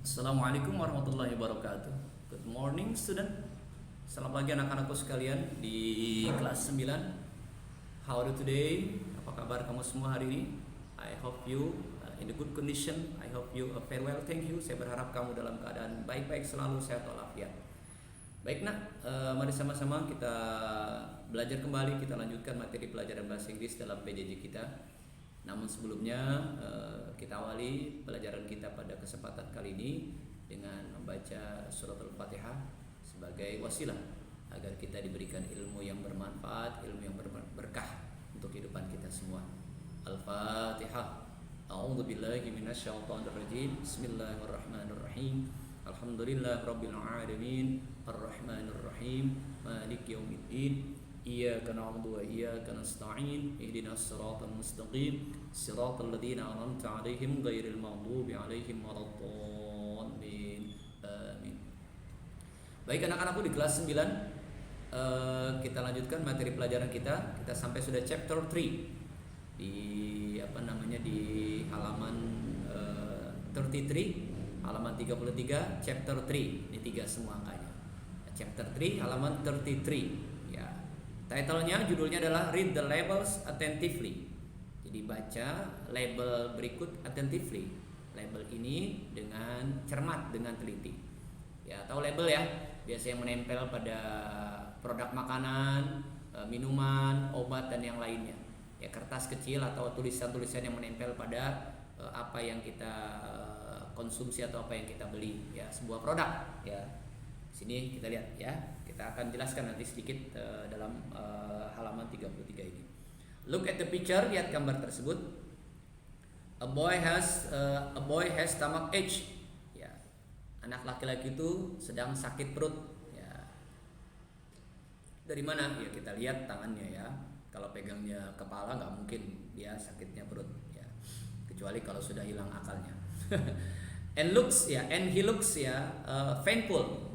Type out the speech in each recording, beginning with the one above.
Assalamualaikum warahmatullahi wabarakatuh. Good morning student. Selamat pagi anak-anakku sekalian di kelas 9. How are you today? Apa kabar kamu semua hari ini? I hope you in a good condition. I hope you very well. Thank you. Saya berharap kamu dalam keadaan baik-baik selalu, sehat walafiat. Baik nak, mari sama-sama kita belajar kembali. Kita lanjutkan materi pelajaran bahasa Inggris dalam PJJ kita. Namun sebelumnya kita awali pelajaran kita pada kesempatan kali ini dengan membaca surat Al-Fatihah sebagai wasilah agar kita diberikan ilmu yang bermanfaat, ilmu yang berkah untuk kehidupan kita semua. Al-Fatihah. A'udzubillahi minasyaitonirrajim. Bismillahirrahmanirrahim. Alhamdulillahirabbil alamin. Arrahmanirrahim. Maliki yaumiddin. Iyyaka na'budu wa iyyaka nasta'in. Ihdinas siratal mustaqim. Siratal ladzina an'amta 'alaihim ghairil maghdubi 'alaihim waladdallin. Amin. Baik anak-anakku di kelas 9, kita lanjutkan materi pelajaran kita. Kita sampai sudah chapter 3 di di halaman 33, halaman 33, chapter 3. Ini 3 semua angkanya. Chapter 3 halaman 33. Title-nya, judulnya adalah Read the labels attentively. Jadi baca label berikut attentively. Label ini dengan cermat, dengan teliti. Ya, tahu label ya? Biasanya menempel pada produk makanan, minuman, obat dan yang lainnya. Ya, kertas kecil atau tulisan-tulisan yang menempel pada apa yang kita konsumsi atau apa yang kita beli. Ya, sebuah produk. Ya, sini kita lihat ya. Kita akan jelaskan nanti sedikit dalam halaman 33 ini. Look at the picture, lihat gambar tersebut. A boy has stomach ache. Ya. Anak laki-laki itu sedang sakit perut. Ya. Dari mana? Ya kita lihat tangannya ya. Kalau pegangnya kepala nggak mungkin dia sakitnya perut. Ya. Kecuali kalau sudah hilang akalnya. And he looks painful.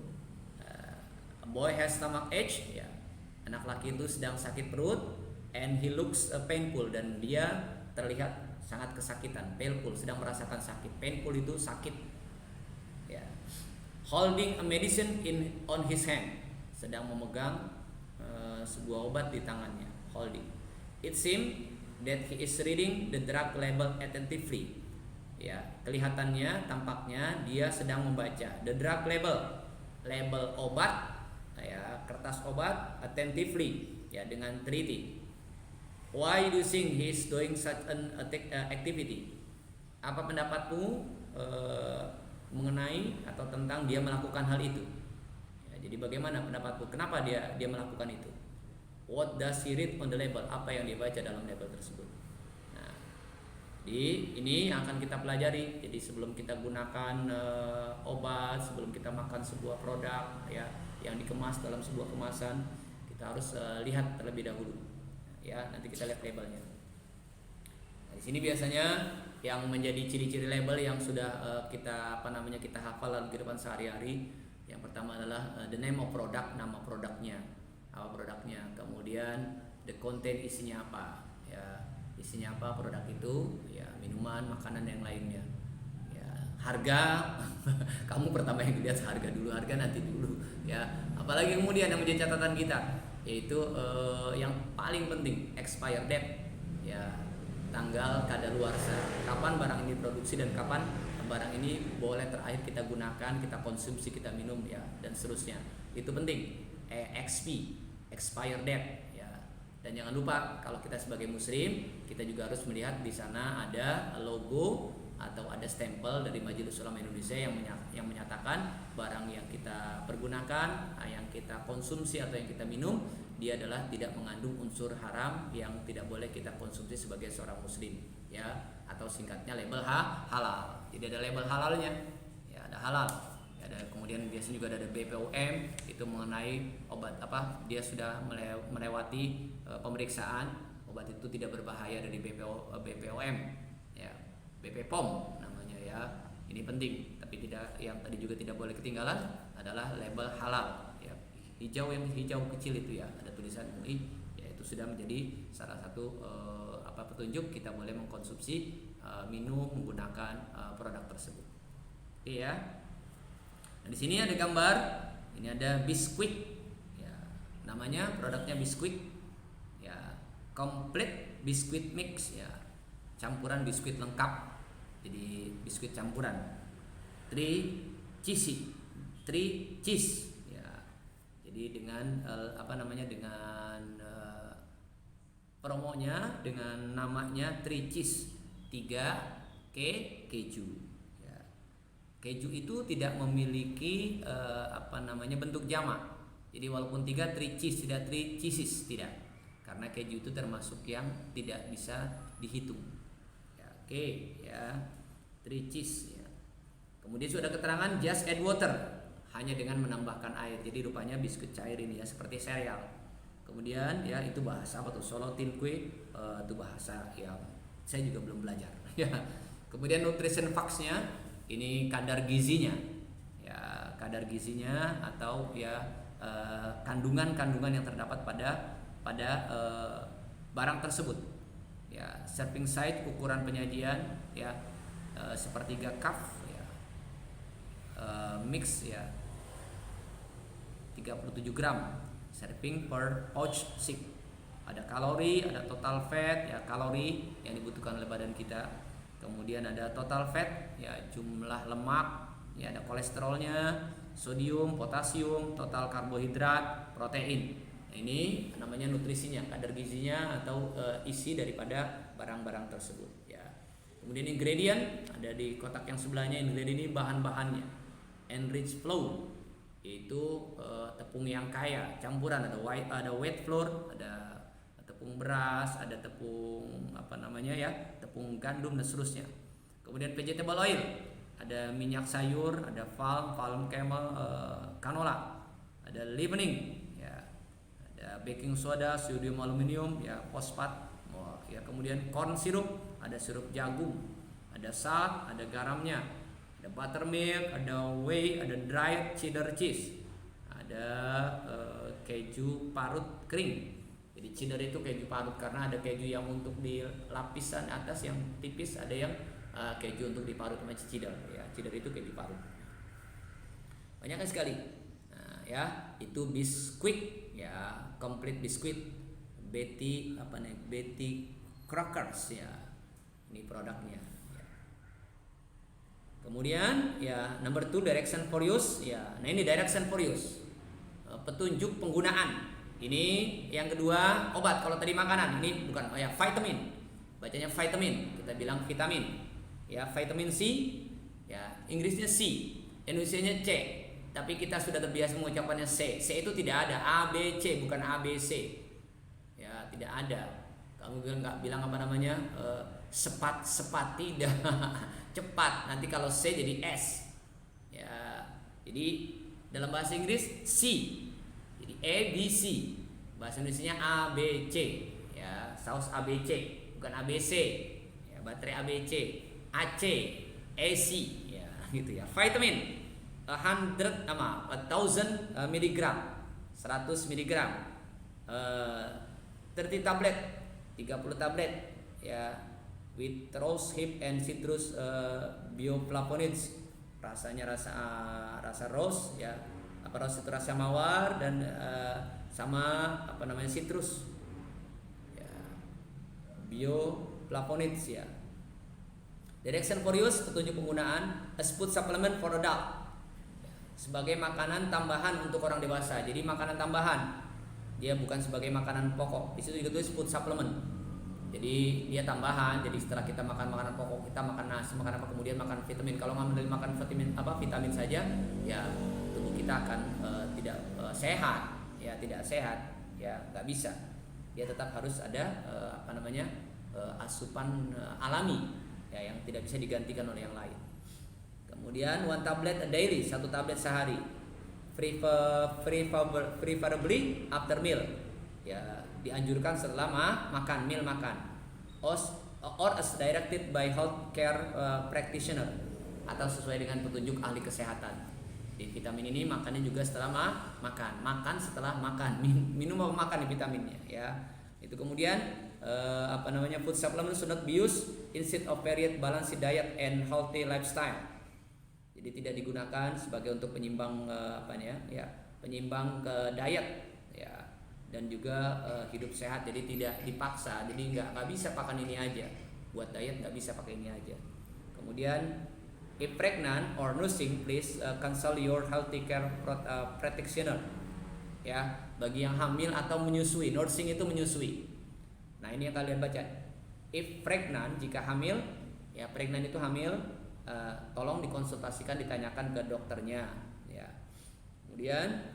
Boy has stomach ache, ya. Anak laki itu sedang sakit perut, and he looks painful, dan dia terlihat sangat kesakitan. Painful, sedang merasakan sakit. Painful itu sakit. Ya. Holding a medicine on his hand, sedang memegang sebuah obat di tangannya. Holding. It seems that he is reading the drug label attentively. Ya, kelihatannya, tampaknya dia sedang membaca the drug label obat. Ya, kertas obat attentively, ya, dengan teliti. Why do you think he is doing such an activity? Apa pendapatmu mengenai atau tentang dia melakukan hal itu? Ya, jadi bagaimana pendapatmu? Kenapa dia melakukan itu? What does he read on the label? Apa yang dia baca dalam label tersebut? Nah, ini yang akan kita pelajari. Jadi sebelum kita gunakan obat, sebelum kita makan sebuah produk, ya, yang dikemas dalam sebuah kemasan, kita harus lihat terlebih dahulu. Ya, nanti kita lihat labelnya. Nah, di sini biasanya yang menjadi ciri-ciri label yang sudah kita hafal dalam kehidupan sehari-hari. Yang pertama adalah the name of product, nama produknya, apa produknya. Kemudian the content, isinya apa. Ya, isinya apa produk itu? Ya, minuman, makanan yang lainnya. Ya, harga. Kamu pertama yang dilihat harga dulu, harga nanti dulu. Ya, apalagi kemudian yang menjadi catatan kita yaitu yang paling penting expire date, ya, tanggal kadaluarsa, kapan barang ini diproduksi dan kapan barang ini boleh terakhir kita gunakan, kita konsumsi, kita minum, ya, dan seterusnya. Itu penting. EXP, expire date, ya. Dan jangan lupa kalau kita sebagai muslim, kita juga harus melihat di sana ada logo atau ada stempel dari Majelis Ulama Indonesia yang menyatakan barang yang kita pergunakan, yang kita konsumsi atau yang kita minum, dia adalah tidak mengandung unsur haram yang tidak boleh kita konsumsi sebagai seorang muslim, ya, atau singkatnya label halal. Jadi ada label halalnya, ya, ada halal. Ya, ada, kemudian biasanya juga ada BPOM, itu mengenai obat apa, dia sudah melewati pemeriksaan, obat itu tidak berbahaya dari BPOM, ya. BPOM namanya, ya. Ini penting, tapi yang tadi juga tidak boleh ketinggalan adalah label halal, ya. Hijau kecil itu, ya, ada tulisan MUI, ya, itu sudah menjadi salah satu petunjuk kita boleh mengkonsumsi minum menggunakan produk tersebut. Iya. Nah, di sini ada gambar, ini ada biskuit, ya, namanya produknya biskuit, ya, complete biskuit mix, ya, campuran biskuit lengkap, jadi biskuit campuran. Three cheese, ya, jadi dengan dengan promonya, dengan namanya three cheese, 3 keju. Keju itu tidak memiliki bentuk jamak. Jadi walaupun 3 cheese, tidak 3 cheeses, tidak. Karena keju itu termasuk yang tidak bisa dihitung. Ya, oke, ya. 3 cheese, ya. Kemudian sudah keterangan just add water, hanya dengan menambahkan air. Jadi rupanya biskuit cair ini, ya, seperti sereal. Kemudian, ya, itu bahasa apa tuh? Solo tin kue, itu bahasa yang saya juga belum belajar. Ya. Kemudian nutrition facts-nya, ini kadar gizinya, ya, kadar gizinya atau, ya, kandungan-kandungan yang terdapat pada barang tersebut, ya. Serving size, ukuran penyajian, ya, sepertiga cup, ya, mix, ya, 37 gram. Serving per pouch 6. Ada kalori, ada total fat, ya, kalori yang dibutuhkan oleh badan kita. Kemudian ada total fat, ya, jumlah lemak, ya, ada kolesterolnya, sodium, potasium, total karbohidrat, protein. Nah, ini namanya nutrisinya, kadar gizinya atau isi daripada barang-barang tersebut, ya. Kemudian ingredient ada di kotak yang sebelahnya. Ingredient ini bahan-bahannya. Enriched flour, yaitu tepung yang kaya, campuran, ada wheat flour, ada tepung beras, ada tepung tepung gandum dan seterusnya. Kemudian vegetable oil, ada minyak sayur, ada palm camel, canola, ada leavening, ya, ada baking soda, sodium aluminium, ya, fosfat, ya. Kemudian corn syrup, ada sirup jagung, ada salt, ada garamnya, ada buttermilk, ada whey, ada dried cheddar cheese, ada keju parut kering. Jadi cheddar itu keju parut karena ada keju yang untuk di lapisan atas yang tipis, ada yang keju untuk diparut sama cheddar, ya. Cheddar itu keju parut. Banyak sekali. Nah, ya, itu biskuit, ya, complete biskuit, Betty Crockers, ya. Ini produknya, ya. Kemudian, ya, number 2, direction for use, ya. Nah, ini direction for use, petunjuk penggunaan. Ini yang kedua, obat. Kalau tadi makanan, ini bukan, ya, vitamin. Bacanya vitamin, kita bilang vitamin. Ya, vitamin C, ya, Inggrisnya C, Indonesianya C. Tapi kita sudah terbiasa mengucapkannya C. C itu tidak ada, A, B, C, bukan A, B, C. Ya, tidak ada. Kamu nggak bilang sepat tidak. Cepat. Nanti kalau C jadi S. Ya, jadi dalam bahasa Inggris C. Jadi A, B, C. Bahasa Indonesianya A, B, C, ya, saus ABC, bukan ABC, ya, baterai ABC, AC, AC, ya, gitu, ya. Vitamin 1000 mg, 100 mg, 30 tablet, 30 tablet, ya, with rose hip and citrus bioflavonoids. Rasanya rasa rose, ya. Rose itu rasa mawar dan sama citrus, ya, bioflavonoids, ya. Direction for use, petunjuk penggunaan. As food supplement for adult, sebagai makanan tambahan untuk orang dewasa. Jadi makanan tambahan, dia bukan sebagai makanan pokok. Di situ juga tulis food supplement. Jadi dia tambahan. Jadi setelah kita makan makanan pokok, kita makan nasi, makan apa, kemudian makan vitamin. Kalau ngambil makan vitamin saja, ya, tubuh kita akan tidak sehat, ya, tidak sehat, ya, nggak bisa. Dia tetap harus ada asupan alami, ya, yang tidak bisa digantikan oleh yang lain. Kemudian 1 tablet a daily, 1 tablet sehari, preferably after meal, ya, dianjurkan setelah makan, meal makan, or as directed by healthcare practitioner, atau sesuai dengan petunjuk ahli kesehatan. Di vitamin ini makannya juga setelah makan setelah makan, minum atau makan di vitaminnya, ya. Itu kemudian food supplement should not be used instead of varied balanced diet and healthy lifestyle. Jadi tidak digunakan sebagai untuk penyimbang penyimbang ke diet ya, dan juga hidup sehat. Jadi tidak dipaksa. Jadi nggak bisa pakai ini aja. Buat diet nggak bisa pakai ini aja. Kemudian if pregnant or nursing, please consult your healthcare practitioner. Ya, bagi yang hamil atau menyusui, nursing itu menyusui. Nah, ini yang kalian baca. If pregnant, jika hamil, ya pregnant itu hamil, tolong dikonsultasikan, ditanyakan ke dokternya. Ya. Kemudian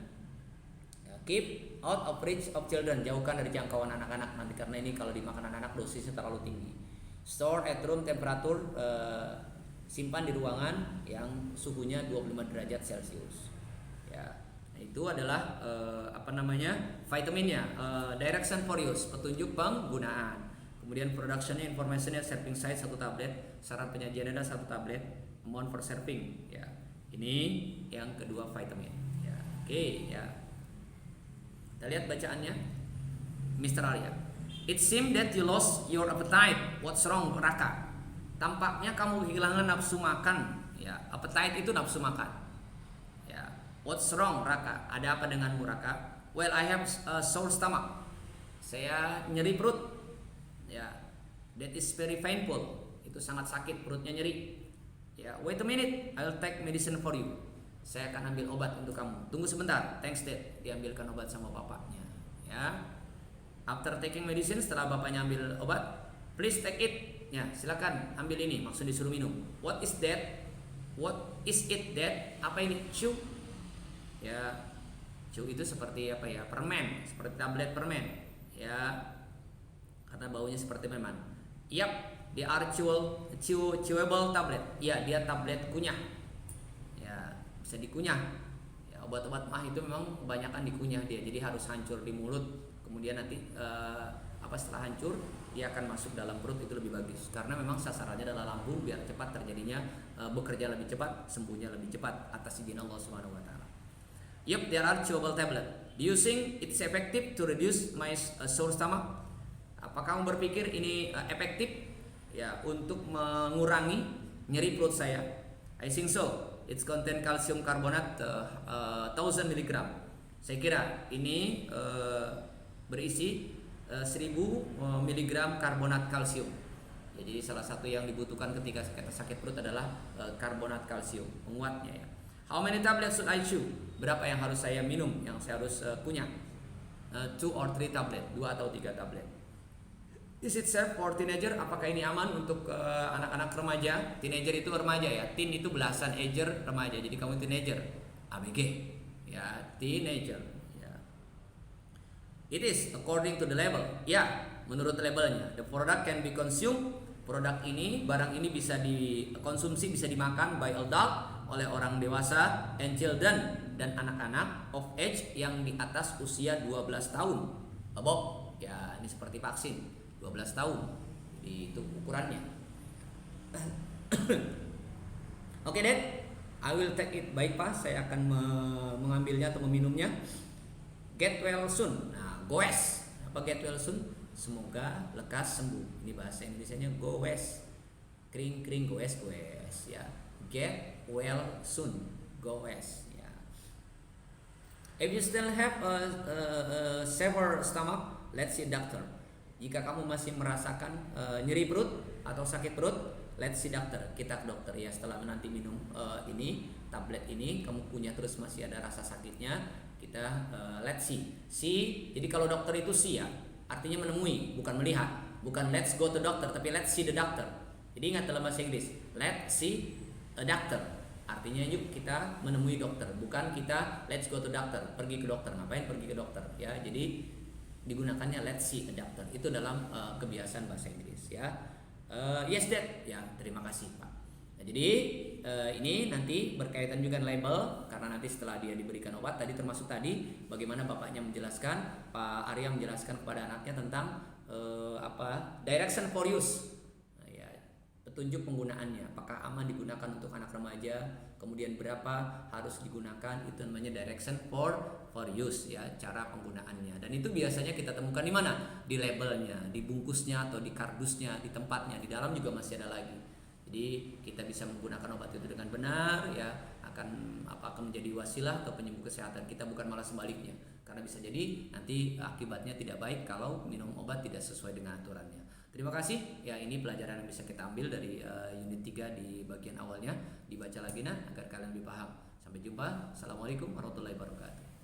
keep out of reach of children, jauhkan dari jangkauan anak-anak nanti, karena ini kalau dimakan anak-anak dosisnya terlalu tinggi. Store at room temperature, simpan di ruangan yang suhunya 25 derajat Celcius. Ya, itu adalah vitaminnya, direction for use, petunjuk penggunaan. Kemudian productionnya, informationnya, serving size 1 tablet, syarat penyajiannya ada 1 tablet, amount per serving. Ya, ini yang kedua vitamin. Ya, oke, ya. Kita lihat bacaannya, Mr. Arya. It seems that you lost your appetite. What's wrong, Raka? Tampaknya kamu kehilangan nafsu makan. Ya, appetite itu nafsu makan. Ya, what's wrong, Raka? Ada apa denganmu, Raka? Well, I have a sore stomach. Saya nyeri perut. Ya, that is very painful. Itu sangat sakit, perutnya nyeri. Ya, wait a minute, I'll take medicine for you. Saya akan ambil obat untuk kamu. Tunggu sebentar. Thanks, Dad. Diambilkan obat sama bapaknya. Ya. After taking medicine, setelah bapaknya ambil obat, please take it. Ya, silakan ambil ini. Maksud disuruh minum. What is that? What is it, Dad? Apa ini? Chew. Ya, chew itu seperti apa ya? Permen, seperti tablet permen. Ya, karena baunya seperti permen. Yap, they are chewable tablet. Ya, dia tablet kunyah. Ya, bisa dikunyah. Ya, obat-obat mah itu memang kebanyakan dikunyah dia. Jadi harus hancur di mulut. Kemudian nanti setelah hancur dia akan masuk dalam perut, itu lebih bagus. Karena memang sasarannya adalah lambung, biar cepat terjadinya bekerja lebih cepat, sembuhnya lebih cepat atas izin Allah Subhanahu wa taala. Yep, there are chewable tablet. Do you think it's effective to reduce my sore stomach? Apakah kamu berpikir ini efektif ya untuk mengurangi nyeri perut saya? I think so. It's contain calcium carbonate 1000 mg. Saya kira ini berisi 1000 mg karbonat kalsium. Ya, jadi salah satu yang dibutuhkan ketika kita sakit perut adalah karbonat kalsium, penguatnya ya. How many tablets should I chew? Berapa yang harus saya minum, yang saya harus kunyah? 2 or 3 tablet, 2 atau 3 tablet. Is it safe for teenager? Apakah ini aman untuk anak-anak remaja? Teenager itu remaja ya. Teen itu belasan, ager remaja. Jadi kamu teenager, ABG ya, teenager ya. It is according to the label. Ya, menurut labelnya. The product can be consumed. Produk ini, barang ini bisa dikonsumsi, bisa dimakan by adult, oleh orang dewasa, and children, dan anak-anak of age yang di atas usia 12 tahun. Above, ya ini seperti vaksin, 12 tahun. Jadi itu ukurannya. Oke, Dad, I will take it. Baik, Pak, saya akan mengambilnya atau meminumnya. Get well soon. Nah, goes. Apa get well soon? Semoga lekas sembuh. Ini bahasa Indonesianya goes. Kring kring goes ya. Get well soon. Goes ya. If you still have a severe stomach, let's see doctor. Jika kamu masih merasakan nyeri perut atau sakit perut, let's see doctor. Kita ke dokter ya. Setelah nanti minum ini tablet ini, kamu punya terus masih ada rasa sakitnya, kita let's see. See, jadi kalau dokter itu see ya, artinya menemui, bukan melihat. Bukan let's go to doctor, tapi let's see the doctor. Jadi ingat dalam bahasa Inggris, let's see a doctor. Artinya yuk kita menemui dokter, bukan kita let's go to doctor, pergi ke dokter. Ngapain pergi ke dokter? Ya, jadi digunakannya let's see a doctor. Itu dalam kebiasaan bahasa Inggris ya. Yes, Dad. Ya, terima kasih, Pak. Nah, jadi ini nanti berkaitan juga dengan label, karena nanti setelah dia diberikan obat tadi, termasuk tadi bagaimana bapaknya menjelaskan, Pak Arya menjelaskan kepada anaknya tentang direction for use. Nah, ya, petunjuk penggunaannya, apakah aman digunakan untuk anak remaja, kemudian berapa harus digunakan, itu namanya direction for use ya, cara penggunaannya. Dan itu biasanya kita temukan di mana? Di labelnya, di bungkusnya atau di kardusnya, di tempatnya. Di dalam juga masih ada lagi. Jadi kita bisa menggunakan obat itu dengan benar ya, akan menjadi wasilah atau penyembuh kesehatan kita, bukan malah sebaliknya. Karena bisa jadi nanti akibatnya tidak baik kalau minum obat tidak sesuai dengan aturannya. Terima kasih. Ya, ini pelajaran yang bisa kita ambil dari unit 3 di bagian awalnya. Dibaca lagi agar kalian lebih paham. Sampai jumpa. Assalamualaikum warahmatullahi wabarakatuh.